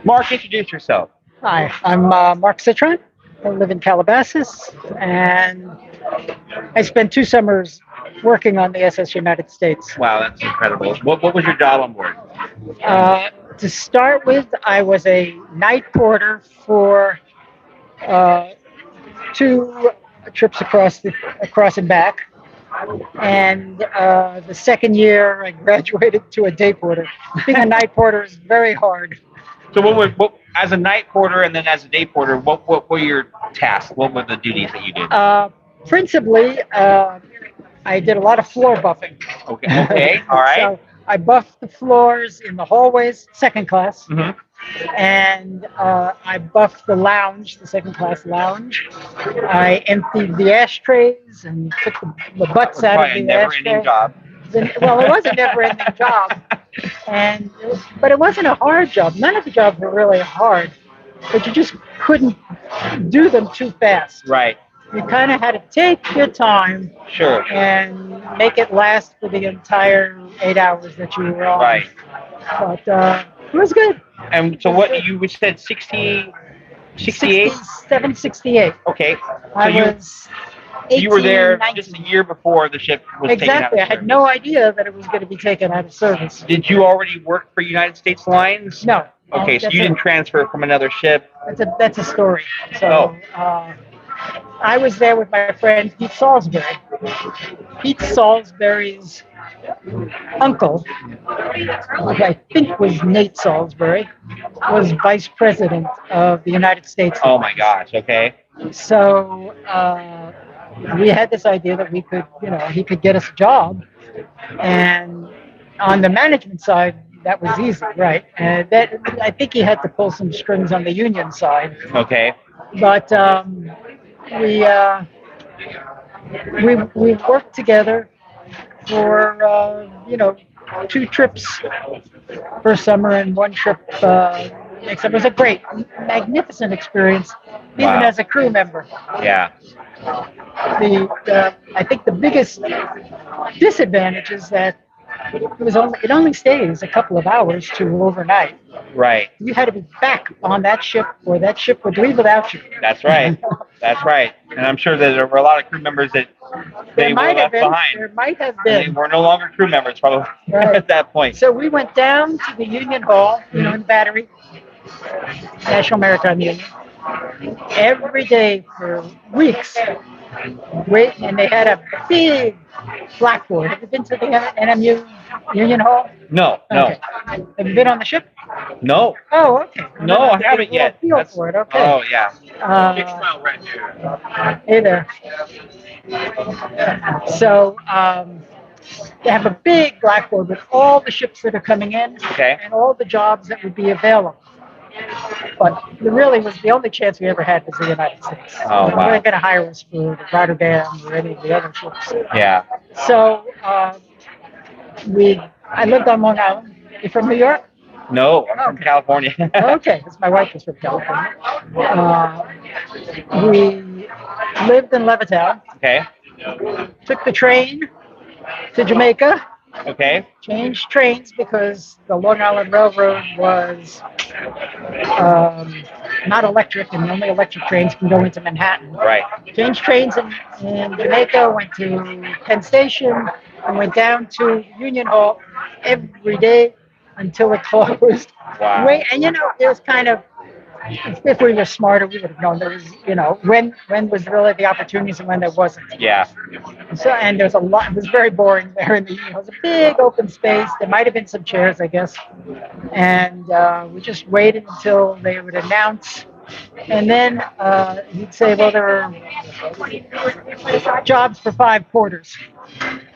Mark, introduce yourself. Hi, I'm Mark Citron. I live in Calabasas, and I spent 2 summers working on the SS United States. Wow, that's incredible. What was your job on board? To start with, I was a night porter for uh, two trips across and back, and the second year I graduated to a day porter. Being a night porter is very hard. So as a night porter and then as a day porter, what were your tasks? What were the duties that you did? Principally, I did a lot of floor buffing. Okay, okay, all right. So I buffed the floors in the hallways, second class, Hmm. and I buffed the lounge, the second class lounge. I emptied the ashtrays and took the butts out of Probably a the never-ending ashtray. job. Well, it was a never-ending job, but it wasn't a hard job. None of the jobs were really hard, but you just couldn't do them too fast. Right. You kind of had to take your time Sure. and make it last for the entire 8 hours that you were on. Right. But it was good. And so what you said 60, 68? 67, 68. Okay. So I was 18, you were there 19. just a year before the ship was taken out Exactly. of I had service. no idea that it was going to be taken out of service. Did you already work for United States Lines? No. Okay, so That's you didn't transfer from another ship. That's a story. So I was there with my friend Pete Salisbury. Pete Salisbury's uncle, which I think was Nate Salisbury, was vice president of the United States. Oh my gosh. Okay. So we had this idea that we could, he could get us a job, and on the management side, that was easy, right? And that I think he had to pull some strings on the union side, Okay. but we we worked together for 2 trips first summer and one trip next summer. It was a great, magnificent experience, even Wow. as a crew member. Yeah. I think the biggest disadvantage is that it only stays a couple of hours to overnight. Right. You had to be back on that ship, or that ship would leave without you. That's right. That's right. And I'm sure that there were a lot of crew members that they were left behind. There might have And they been. were no longer crew members probably Right. at that point. So we went down to the Union Hall, in Battery, National Maritime Union, every day for weeks. And they had a big blackboard. Have you been to the NMU Union Hall? No, no, Okay. Have you been on the ship? no, Oh, okay. no, I haven't yet. Feel That's- for it. Okay. Oh, yeah. Hey there. So they have a big blackboard with all the ships that are coming in, Okay. and all the jobs that would be available. But it really was the only chance we ever had was the United States. Oh, They wow. weren't going to hire us for the Rotterdam or any of the other ships. Yeah. So I lived on Long Island. You from New York? No, I'm from Okay. California. Okay, because my wife was from California. We lived in Levittown, Okay. took the train to Jamaica, Okay. changed trains because the Long Island Railroad was not electric, and only electric trains can go into Manhattan. Right. Changed trains in Jamaica, went to Penn Station, and went down to Union Hall every day until it closed. Wow. And it was kind of, if we were smarter, we would have known there was, when was really the opportunities and when there wasn't. Yeah. So, and there's a lot, it was very boring there in the Union Hall. It was a big open space. There might have been some chairs, I guess. And we just waited until they would announce. And then he'd say, well, there are jobs for 5 porters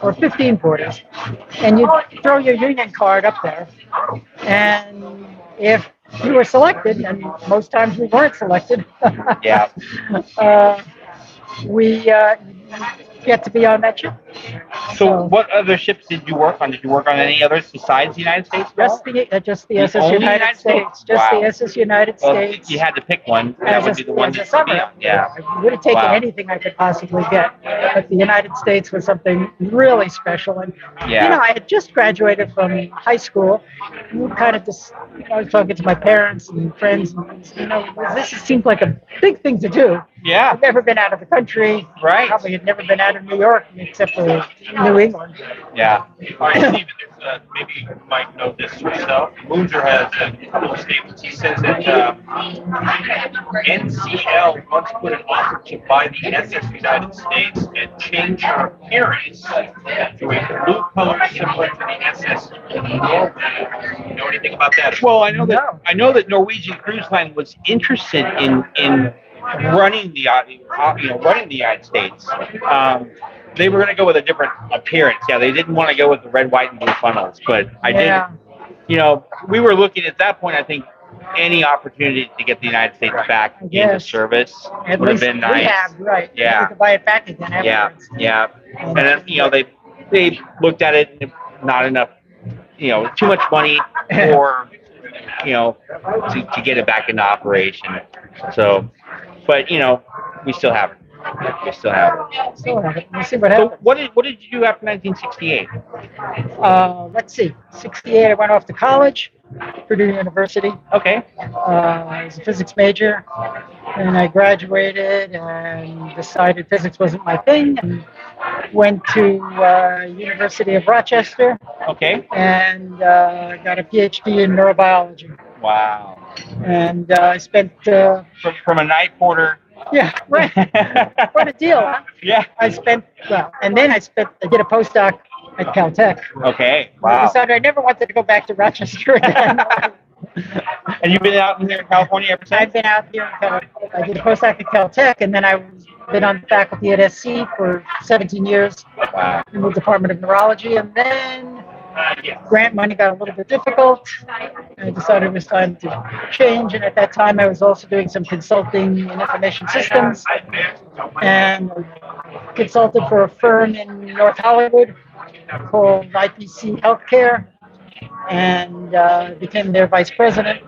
or 15 porters. And you'd throw your union card up there. And if you were selected, and most times we weren't selected, Yeah. we get to be on that ship. So, what other ships did you work on? Did you work on any others besides the United States? Just the SS only United States. Just Wow. the SS United Well, States. if you had to pick one, that would be the one as a you would be summer. on. Yeah. I would have taken Wow. anything I could possibly get, but the United States was something really special. And Yeah. I had just graduated from high school. And kind of just, I was talking to my parents and friends, and this seemed like a big thing to do. Yeah. I'd never been out of the country. Right. Probably had never been out of New York except for New England. Yeah. All right, Stephen, maybe you might know this yourself. Moonzer has a couple of statements. He says that NCL once put an offer to buy the SS United States and change her appearance to a blue color similar to the SS Norway. You know anything about that? Well, I know that Norwegian Cruise Line was interested in running the running the United States. They were going to go with a different appearance. Yeah, they didn't want to go with the red, white, and blue funnels. But I did. We were looking at that point. I think any opportunity to get the United States back into service would have been nice. Right. Yeah. We could buy it back again afterwards. Yeah. And then they looked at it and not enough. Too much money for to get it back into operation. So, but we still have it. Still have it. We'll see what So happens. what did you do after 1968? Let's see. 68, I went off to college, Purdue University. Okay. I was a physics major, and I graduated and decided physics wasn't my thing, and went to University of Rochester. Okay. And got a PhD in neurobiology. Wow. And I spent from a night porter. Yeah, right. What a deal, huh? Yeah. I did a postdoc at Caltech. Okay. I Wow. decided I never wanted to go back to Rochester again. And you've been out here in California ever since? I've been out here in California. I did a postdoc at Caltech, and then I've been on the faculty at SC for 17 years in the Department of Neurology. And then grant money got a little bit difficult. I decided it was time to change. And at that time, I was also doing some consulting in information systems and consulted for a firm in North Hollywood called IPC Healthcare, and became their vice president.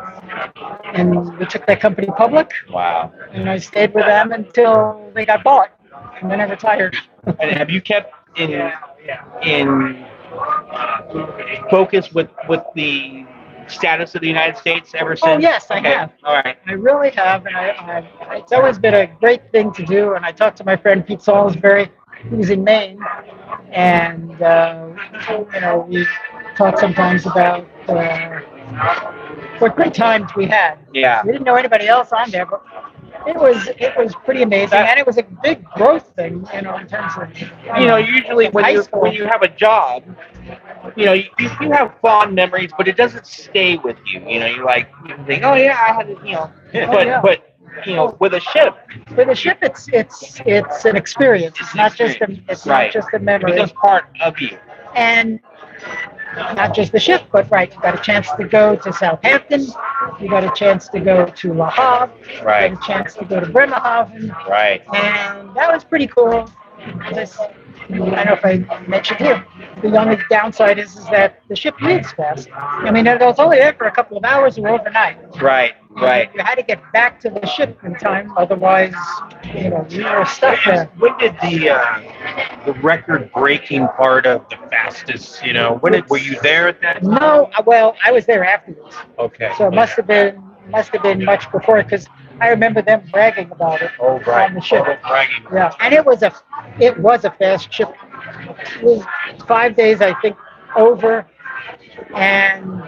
And we took that company public. Wow. And I stayed with them until they got bought, and then I retired. And have you kept in focus with the status of the United States ever since? Oh, yes, I have. All right. I really have, and it's always been a great thing to do. And I talked to my friend Pete Salisbury, who's in Maine, and we talk sometimes about what great times we had. Yeah. We didn't know anybody else on there, but it was pretty amazing, and it was a big growth thing, in terms of usually when you have a job, you have fond memories, but it doesn't stay with you. You think, oh yeah, I had it, but with a ship. With a ship, it's an experience. It's not just a memory. It becomes part of you. And not just the ship, but you got a chance to go to Southampton, you got a chance to go to Le Havre, you got a chance to go to Bremerhaven, and that was pretty cool. I don't know if I mentioned here, the only downside is that the ship leaves fast. I mean, it was only there for a couple of hours or overnight. Right. You had to get back to the ship in time, otherwise, you were stuck there. When did the record-breaking part of the fastest? Were you there at that time? No, well, I was there afterwards. Okay. So it must have been much before, because I remember them bragging about it on the ship. Bragging. Yeah, and it was a fast ship. It was 5 days, I think, over, and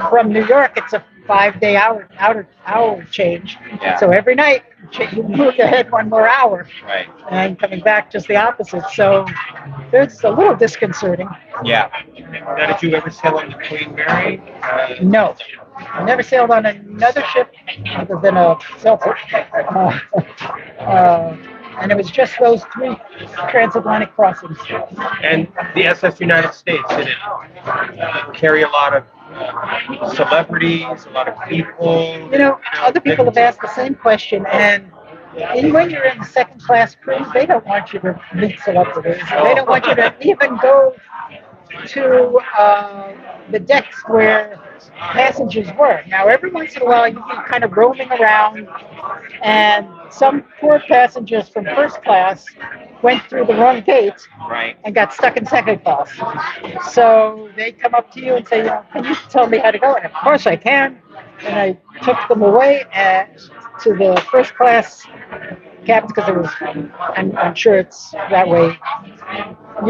from New York, it's a 5-day hour change. Yeah. So every night you moved ahead 1 more hour. Right. And coming back just the opposite. So it's a little disconcerting. Yeah. Now, did you ever sail on the Queen Mary? No. I never sailed on another ship other than a Celtic. And it was just those 3 transatlantic crossings. And the SS United States, did it carry a lot of celebrities, a lot of people? Other people have asked the same question, and And when you're in the second class cruise, they don't want you to meet celebrities. They don't want you to even go to the decks where passengers were. Now, every once in a while, you'd be kind of roaming around, and some poor passengers from first class went through the wrong gate Right. and got stuck in second class. So they come up to you and say, can you tell me how to go? And of course I can. And I took them away to the first class cabins because it was, I'm sure it's that way.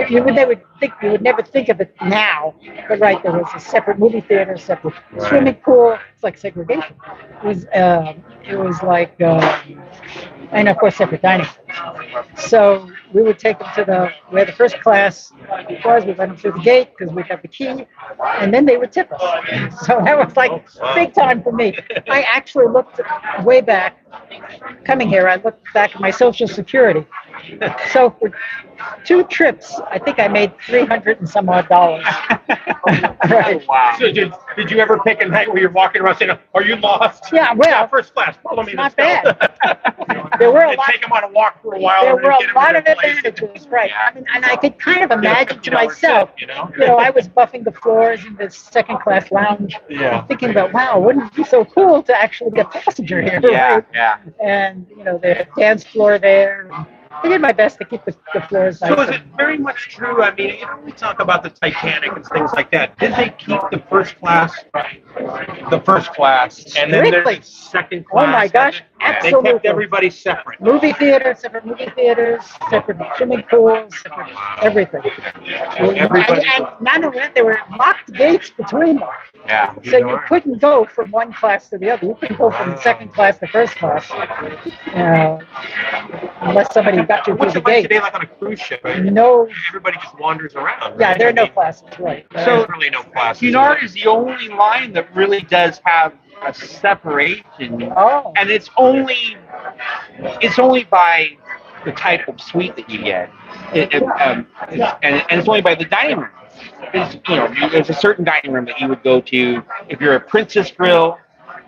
You would never think of it now, but right, there was a separate movie theater, separate swimming pool. It's like segregation. It was like, and of course, separate dining rooms. So we would take them to where the first class was. We let them through the gate because we got the key, and then they would tip us. So that was like big time for me. I actually looked way back. Coming here, I looked back at my Social Security. So for 2 trips, I think I made $300 and some odd dollars. Right. Wow. So did you ever pick a night where you're walking around saying, "Are you lost?" Yeah, well, first class. Follow me. not let's go." bad. There were a And lot. take them on a walk for a while. There and then were get a 'em lot to of their place. advantages, right? I mean, and I could kind of imagine to $50 myself, tip, you know? I was buffing the floors in the second class lounge, Yeah. thinking about, wow, wouldn't it be so cool to actually be a passenger here? Yeah, Right? yeah. And the dance floor there. I did my best to keep the floors nice. So is it very much true? I mean, we talk about the Titanic and things like that. Did they keep the first class, and then Strictly. there's second class? Oh my gosh, They absolutely. kept everybody separate. Separate movie theaters, separate swimming pools, separate everything. Everybody. And not only that, there were locked gates between them. Yeah. So you couldn't go from one class to the other. You couldn't go from second class to first class, unless somebody got you through What's the it like gate. today, like on a cruise ship? No, Everybody just wanders around. yeah, right? there are I no mean, classes, right? So- there's really no classes. Cunard is the only line that really does have a separation, Oh, and it's only by the type of suite that you get, and it's only by the dining room. There's a certain dining room that you would go to if you're a Princess Grill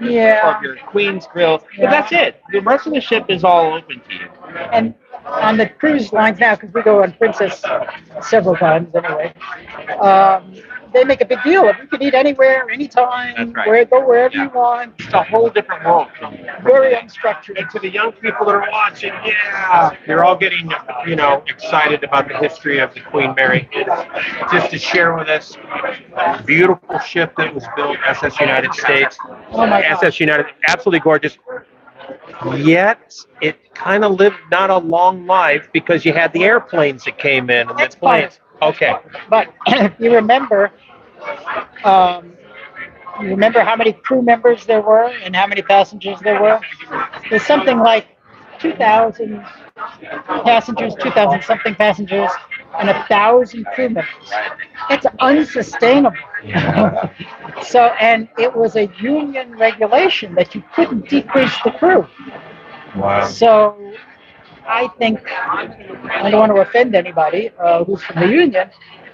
or yeah. if you're a Queen's Grill, but Yeah. that's it. The rest of the ship is all open to you. And on the cruise lines now, because we go on Princess several times anyway, they make a big deal of you can eat anywhere, anytime, That's right. go wherever Yeah. you want. It's a whole different world. Very unstructured. And to the young people that are watching, you're all getting, excited about the history of the Queen Mary. Just to share with us, a beautiful ship that was built, SS United States. Oh my God. SS United, absolutely gorgeous. Yet it kind of lived not a long life because you had the airplanes that came in and the That's part of planes. Okay. But you remember how many crew members there were and how many passengers there were? There's something like 2,000 passengers, 2,000 something passengers, and 1,000 crew members. It's unsustainable. So, and it was a union regulation that you couldn't decrease the crew. Wow. So I think, I don't want to offend anybody who's from the union,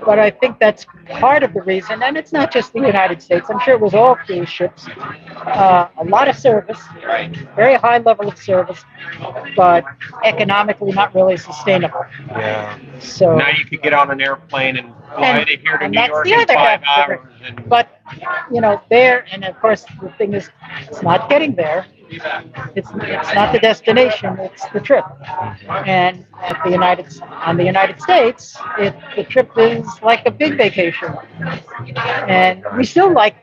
but I think that's part of the reason. And it's not just the United States. I'm sure it was all cruise ships. A lot of service, very high level of service, but economically not really sustainable. Yeah. So, Now you could get on an airplane and fly to here to and New that's York the in other 5 half of it. hours. And But, there, and of course the thing is, it's not getting there. It's not the destination, it's the trip. And on the United States, the trip is like a big vacation. And we still like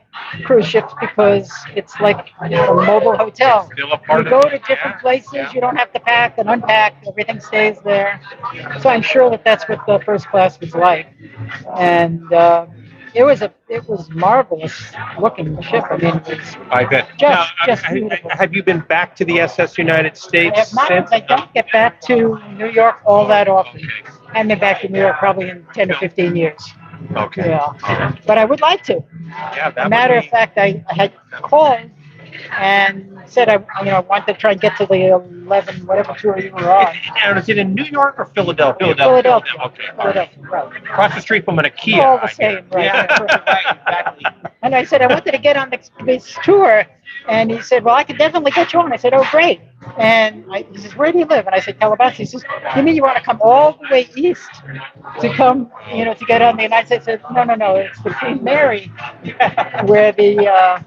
cruise ships because it's like a mobile hotel. Still a part You of go it. to different Yeah. places, Yeah. you don't have to pack and unpack, everything stays there. So I'm sure that's what the first class was like. And it was marvelous looking ship. I mean, it's I bet. Just Now, beautiful. have you been back to the SS United States since? I don't get back to New York all that often. I haven't been back to New York probably in 10 or 15 years. Okay. Yeah. But I would like to. Yeah, that Matter would of fact, I had called and said I wanted to try and get to the 11, whatever tour you were on. And is it in New York or Philadelphia? Philadelphia. Okay. Philadelphia, right. Across the street from an IKEA. All the I same, guess. right. Yeah. Right, exactly. And I said, I wanted to get on this tour. And he said, well, I could definitely get you on. I said, oh, great. And he says, where do you live? And I said, Calabasas. He says, you mean you want to come all the way east to come, to get on the United States? I said, no, it's the Queen Mary, where the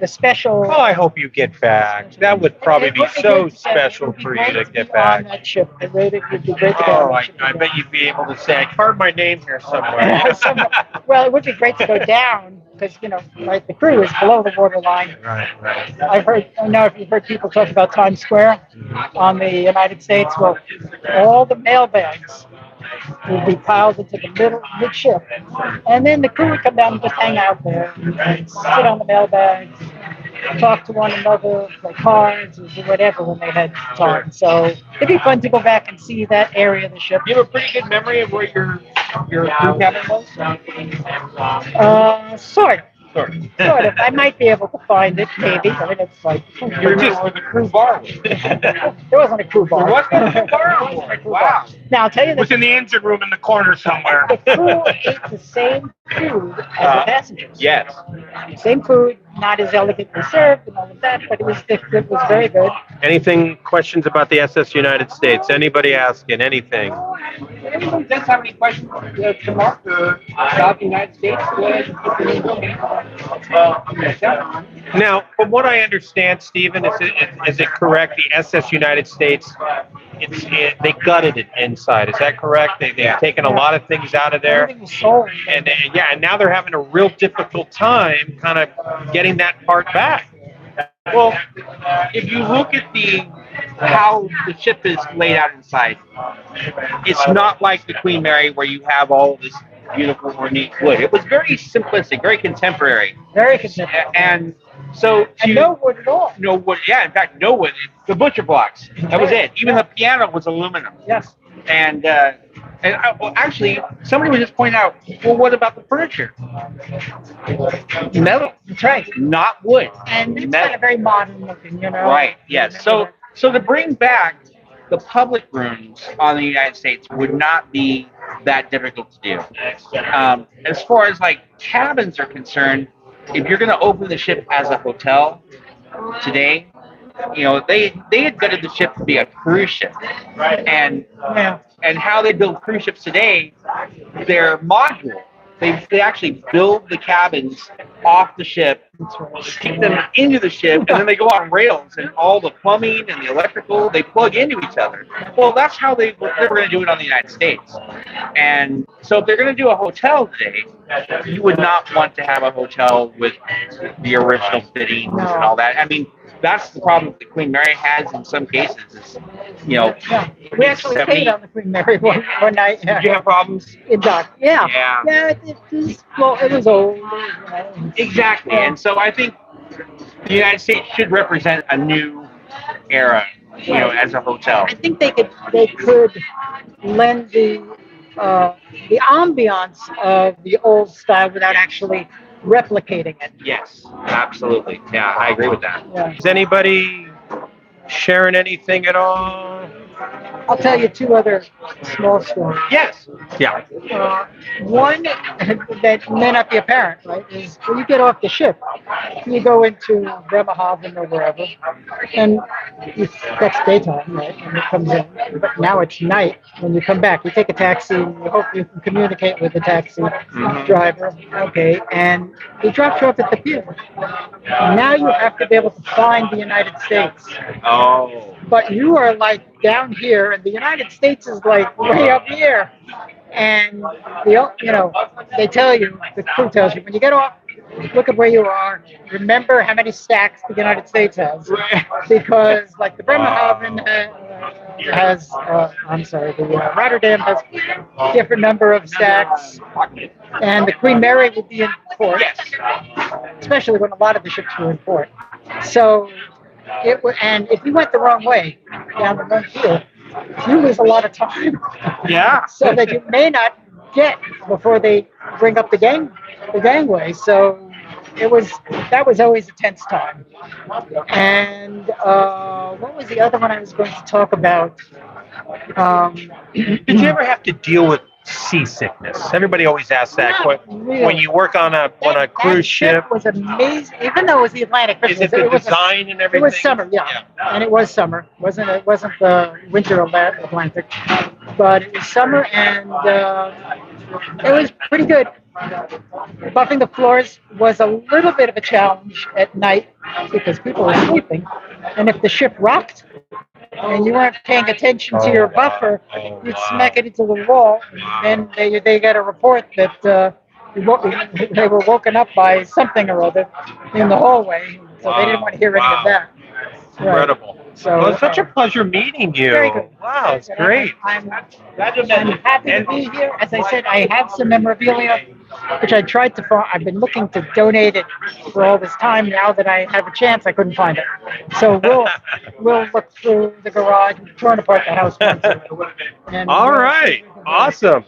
special. Oh, I hope you get back. That would probably be so special for you to get back. On that ship. It would be great to go on Oh, that ship. I bet you'd be able to say, I carved my name here somewhere. Well, it would be great to go down because, right, the crew is below the waterline. Right. I don't know if you've heard people talk about Times Square on the United States. Well, all the mail bags would be piled into the midship. And then the crew would come down and just hang out there and sit on the mail bags, talk to one another, play cards, or do whatever when they had time. So it'd be fun to go back and see that area of the ship. You have a pretty good memory of where your crew cabin was? Sort of. I might be able to find it, maybe. I mean, it's like... You remember where the crew bar was? There wasn't a crew bar. There wasn't a crew bar? Wow. Now, I'll tell you It was this. in the engine room in the corner somewhere. The crew ate the same food as the passengers. Yes. Same food, not as elegantly served and all of that, but it was very good. Anything, questions about the SS United States? Anybody asking anything? Anybody does have any questions to Mark about the United States? Now, from what I understand, Stephen, is it correct? The SS United States, they gutted it inside. Is that correct? They've taken a lot of things out of there. Everything was sold. And now they're having a real difficult time kind of getting that part back. Well, if you look at how the ship is laid out inside, it's not like the Queen Mary where you have all this beautiful ornate wood. It was very simplistic, very contemporary. Very contemporary. And so And no wood at all. no wood. Yeah, in fact, no wood. The butcher blocks. That was it. Even the piano was aluminum. Yes. And actually, somebody was just pointing out, well, what about the furniture? Metal. That's right. Not wood. And it's Metal. kind of very modern looking, Right, yes. So to bring back the public rooms on the United States would not be that difficult to do. As far as like cabins are concerned, if you're going to open the ship as a hotel today, they had gutted the ship to be a cruise ship, and how they build cruise ships today, they're modular. They actually build the cabins off the ship, stick them into the ship, and then they go on rails, and all the plumbing and the electrical, they plug into each other. Well, that's how they were going to do it on the United States. And so if they're going to do a hotel today, you would not want to have a hotel with the original fittings and all that. I mean, that's the problem that the Queen Mary has in some cases. Is, We actually stayed on the Queen Mary one night. Did you have problems? In dock. Yeah. Yeah. It was old. Exactly. And so I think the United States should represent a new era, as a hotel. I think they could lend the ambiance of the old style without actually replicating it. Yes, absolutely. Yeah, I agree with that. Yeah. Is anybody sharing anything at all? I'll tell you two other small stories. Yes. Yeah. One that may not be apparent, right, is when you get off the ship, you go into Bremerhaven or wherever, and that's daytime, right, when it comes in. But now it's night when you come back. You take a taxi, you hope you can communicate with the taxi driver, okay, and he drops you off at the pier. Now you have to be able to find the United States. Oh. But you are like down here, and the United States is like way up here. And they tell you, the crew tells you, when you get off, look at where you are. Remember how many stacks the United States has, because like the Bremerhaven has, the Rotterdam has a different number of stacks, and the Queen Mary would be in port, especially when a lot of the ships were in port. So. And if you went the wrong way down the wrong field, you lose a lot of time. Yeah. So that you may not get before they bring up the gangway. So that was always a tense time. And what was the other one I was going to talk about? Did you ever have to deal with seasickness? Everybody always asks that. Not really. When you work on a That cruise ship, was amazing. Even though it was the Atlantic, is it the design and everything? It was summer, yeah. And it was summer. It wasn't the winter Atlantic, but it was summer, and it was pretty good. Buffing the floors was a little bit of a challenge at night because people were sleeping, and if the ship rocked and you weren't paying attention to your buffer, you'd smack it into the wall. Then they got a report that they were woken up by something or other in the hallway, so they didn't want to hear any of that. Incredible. So Well, it's such a pleasure meeting you. very good. Wow, it's great. I'm happy to be here. As I said, I have some memorabilia, which I tried to find. I've been looking to donate it for all this time. Now that I have a chance, I couldn't find it. So we'll look through the garage. We've torn apart the house once. And All right. Awesome.